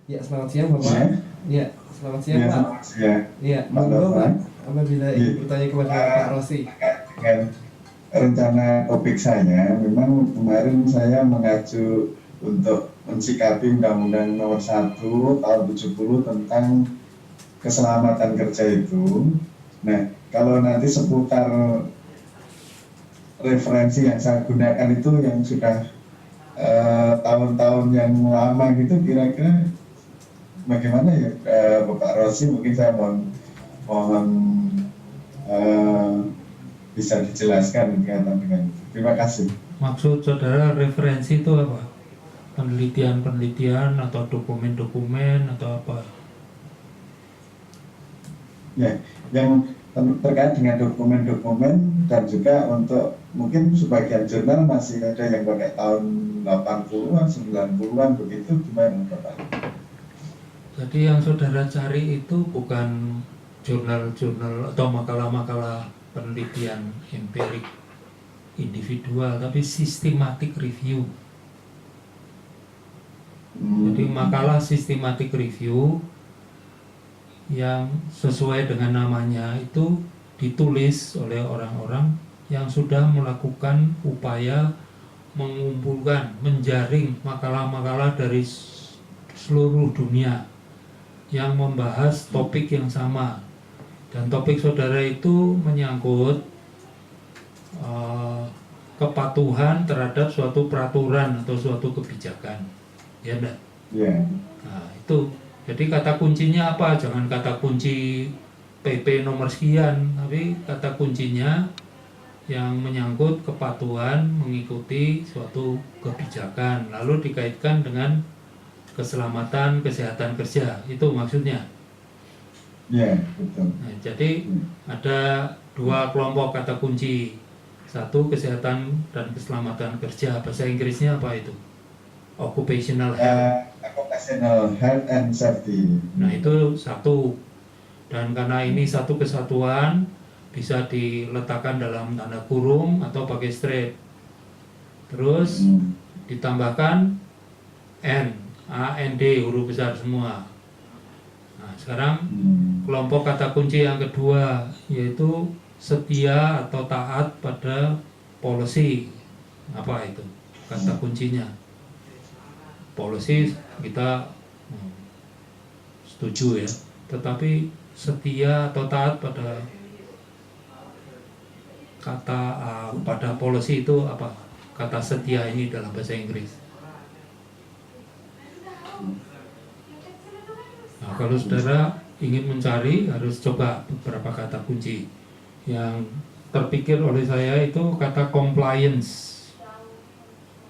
Ya, selamat siang Bapak. Ya, Ya, selamat siang ya, Pak. selamat siang, Ya, Pak monggo Pak, Taufan. apabila Ya, ingin bertanya kepada Pak Rosi. terkait dengan rencana topik saya, memang kemarin saya mengacu untuk mensikapi Undang-Undang Nomor 1 Tahun 70 tentang keselamatan kerja itu. Nah, kalau nanti seputar referensi yang saya gunakan itu yang sudah tahun-tahun yang lama gitu, kira-kira bagaimana ya, Bapak Rosi? Mungkin saya mohon eh, bisa dijelaskan berkaitan dengan itu. Terima kasih. Maksud saudara referensi itu apa? Penelitian-penelitian atau dokumen-dokumen atau apa? Ya, yang terkait dengan dokumen-dokumen dan juga untuk mungkin sebagian jurnal masih ada yang pakai tahun 80-an, 90-an begitu, gimana Bapak? Jadi yang saudara cari itu bukan jurnal-jurnal atau makalah-makalah penelitian empirik individual, tapi systematic review. Jadi makalah systematic review yang sesuai dengan namanya itu ditulis oleh orang-orang yang sudah melakukan upaya mengumpulkan, menjaring makalah-makalah dari seluruh dunia yang membahas topik yang sama. Dan topik saudara itu menyangkut kepatuhan terhadap suatu peraturan atau suatu kebijakan, ya enggak? Ya. Nah itu, jadi kata kuncinya apa? Jangan kata kunci PP nomor sekian, tapi kata kuncinya yang menyangkut kepatuhan mengikuti suatu kebijakan, lalu dikaitkan dengan keselamatan kesehatan kerja, itu maksudnya. Ya, betul. Nah, jadi ada dua kelompok kata kunci. Satu, kesehatan dan keselamatan kerja. Bahasa Inggrisnya apa itu? Occupational health. Occupational health and safety. Nah, itu satu. Dan karena ini satu kesatuan, bisa diletakkan dalam tanda kurung atau pakai straight. Terus ditambahkan N, A, N, D, huruf besar semua. Nah, sekarang kelompok kata kunci yang kedua, yaitu setia atau taat pada policy. Apa itu kata kuncinya? Policy kita setuju ya, tetapi setia atau taat pada kata pada policy itu apa? Kata setia ini dalam bahasa Inggris. Nah, kalau saudara ingin mencari, harus coba beberapa kata kunci. Yang terpikir oleh saya itu kata compliance.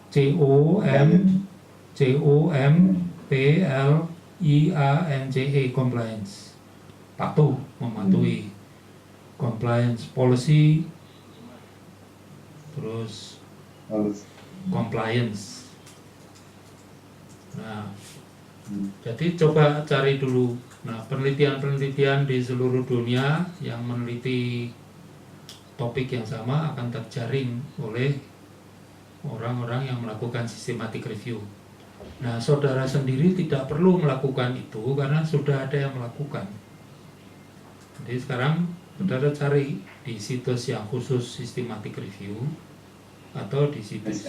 COMPLIANCE, compliance. Patuh, mematuhi. Compliance, policy, terus compliance. Nah, jadi coba cari dulu. Nah, penelitian-penelitian di seluruh dunia yang meneliti topik yang sama akan terjaring oleh orang-orang yang melakukan systematic review. Nah, saudara sendiri tidak perlu melakukan itu karena sudah ada yang melakukan. Jadi sekarang saudara cari di situs yang khusus systematic review atau di situs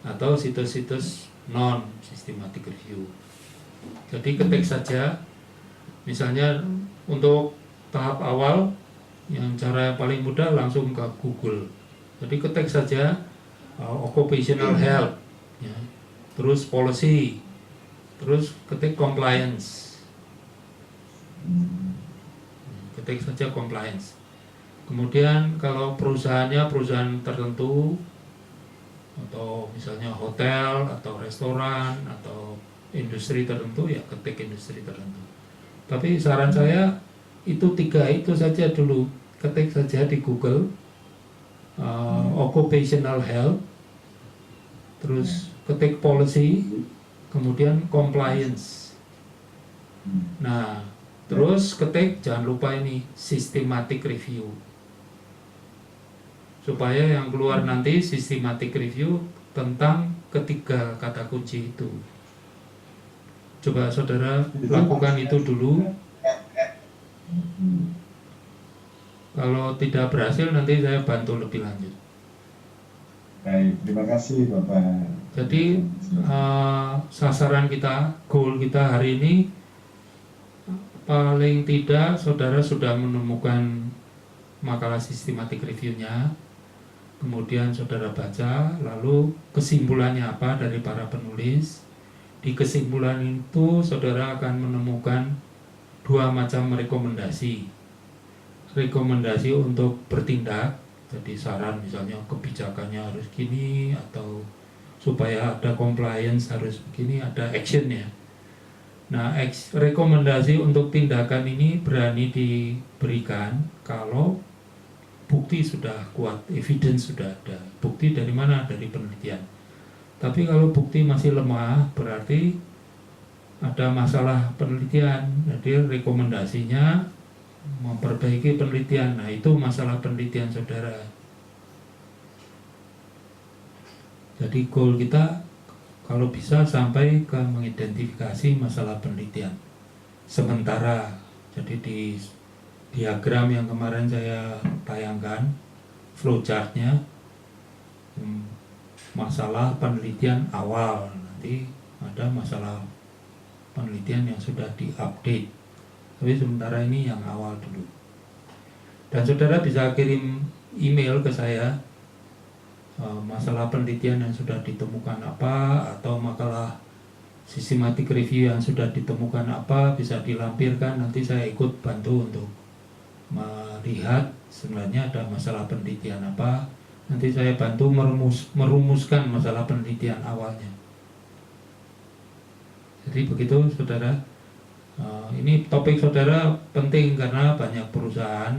atau situs-situs non systematic review. Jadi ketik saja, misalnya untuk tahap awal, yang cara yang paling mudah langsung ke Google. Jadi ketik saja occupational health, ya. Terus policy, terus ketik compliance, ketik saja compliance. Kemudian kalau perusahaannya perusahaan tertentu, atau misalnya hotel atau restoran atau industri tertentu, ya ketik industri tertentu. Tapi saran saya itu tiga itu saja dulu, ketik saja di Google occupational health, terus ketik policy, kemudian compliance. Nah, terus ketik, jangan lupa ini systematic review, supaya yang keluar nanti systematic review tentang ketiga kata kunci itu. Coba saudara lakukan itu dulu. Kalau tidak berhasil nanti saya bantu lebih lanjut. Baik, terima kasih Bapak. Jadi sasaran kita, goal kita hari ini, paling tidak saudara sudah menemukan makalah sistematik reviewnya, kemudian saudara baca, lalu kesimpulannya apa dari para penulis. Di kesimpulan itu saudara akan menemukan dua macam rekomendasi. Rekomendasi untuk bertindak, jadi saran misalnya kebijakannya harus gini, atau supaya ada compliance harus begini, ada actionnya. Nah, rekomendasi untuk tindakan ini berani diberikan kalau bukti sudah kuat, evidence sudah ada. Bukti dari mana? Dari penelitian. Tapi kalau bukti masih lemah, berarti ada masalah penelitian. Jadi rekomendasinya memperbaiki penelitian. Nah, itu masalah penelitian saudara. Jadi goal kita kalau bisa sampai ke mengidentifikasi masalah penelitian sementara. Jadi di diagram yang kemarin saya tayangkan, flowchartnya, masalah penelitian awal, nanti ada masalah penelitian yang sudah diupdate. Tapi sementara ini yang awal dulu. Dan saudara bisa kirim email ke saya, masalah penelitian yang sudah ditemukan apa, atau makalah systematic review yang sudah ditemukan apa, bisa dilampirkan. Nanti saya ikut bantu untuk melihat sebenarnya ada masalah penelitian apa. Nanti saya bantu merumuskan masalah penelitian awalnya. Jadi begitu saudara. Ini topik saudara penting karena banyak perusahaan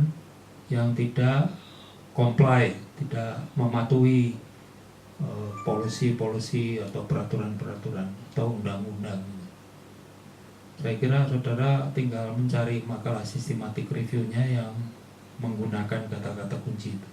yang tidak comply, tidak mematuhi policy atau peraturan-peraturan atau undang-undang. Saya kira saudara tinggal mencari makalah sistematik reviewnya yang menggunakan kata-kata kunci itu.